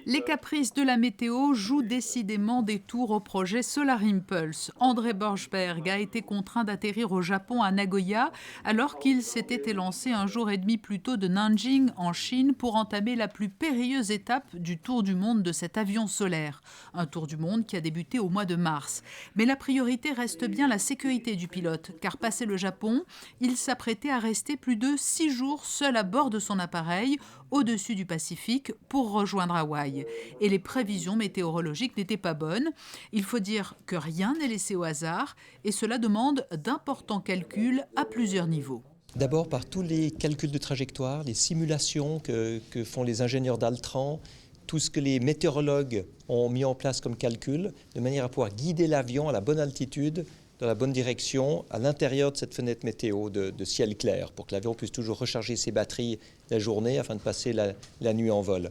Les caprices de la météo jouent décidément des tours au projet Solar Impulse. André Borschberg a été contraint d'atterrir au Japon à Nagoya alors qu'il s'était élancé un jour et demi plus tôt de Nanjing en Chine pour entamer la plus périlleuse étape du tour du monde de cet avion solaire. Un tour du monde qui a débuté au mois de mars. Mais la priorité reste bien la sécurité du pilote, car passé le Japon, il s'apprêtait à rester plus de 6 jours seul à bord de son appareil au-dessus du Pacifique pour rejoindre Hawaï. Et les prévisions météorologiques n'étaient pas bonnes. Il faut dire que rien n'est laissé au hasard et cela demande d'importants calculs à plusieurs niveaux. D'abord par tous les calculs de trajectoire, les simulations que font les ingénieurs d'Altran, tout ce que les météorologues ont mis en place comme calcul, de manière à pouvoir guider l'avion à la bonne altitude, dans la bonne direction, à l'intérieur de cette fenêtre météo de ciel clair, pour que l'avion puisse toujours recharger ses batteries la journée afin de passer la nuit en vol.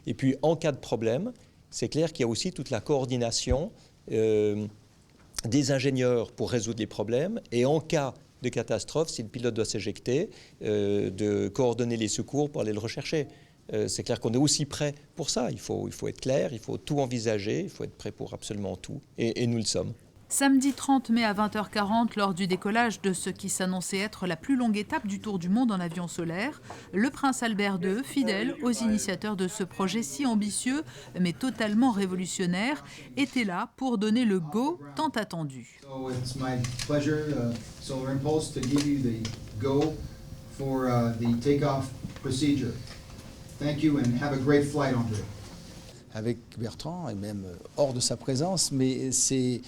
Et puis, en cas de problème, c'est clair qu'il y a aussi toute la coordination des ingénieurs pour résoudre les problèmes. Et en cas de catastrophe, si le pilote doit s'éjecter, de coordonner les secours pour aller le rechercher. C'est clair qu'on est aussi prêt pour ça. Il faut être clair, il faut tout envisager, il faut être prêt pour absolument tout. Et nous le sommes. Samedi 30 mai à 20h40, lors du décollage de ce qui s'annonçait être la plus longue étape du tour du monde en avion solaire, le prince Albert II, fidèle aux initiateurs de ce projet si ambitieux mais totalement révolutionnaire, était là pour donner le go tant attendu. So it's my pleasure, Solar Impulse, to give you the go for the takeoff procedure. Thank you and have a great flight, André. Avec Bertrand, et même hors de sa présence, mais c'est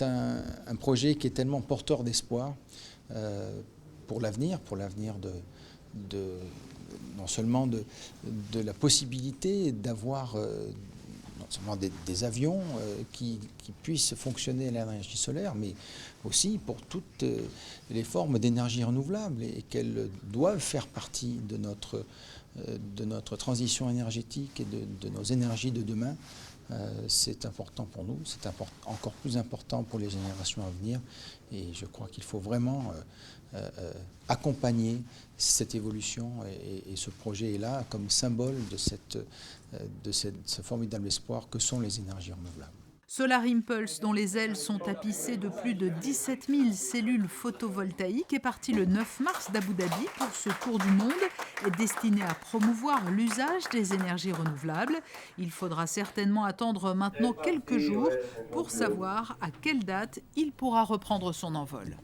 un projet qui est tellement porteur d'espoir pour l'avenir non seulement de la possibilité d'avoir non seulement des avions qui puissent fonctionner à l'énergie solaire, mais aussi pour toutes les formes d'énergie renouvelable et qu'elles doivent faire partie de notre transition énergétique et de nos énergies de demain. C'est important pour nous, c'est encore plus important pour les générations à venir et je crois qu'il faut vraiment accompagner cette évolution et ce projet est là comme symbole de ce formidable espoir que sont les énergies renouvelables. Solar Impulse, dont les ailes sont tapissées de plus de 17 000 cellules photovoltaïques, est parti le 9 mars d'Abu Dhabi pour ce tour du monde, est destiné à promouvoir l'usage des énergies renouvelables. Il faudra certainement attendre maintenant quelques jours pour savoir à quelle date il pourra reprendre son envol.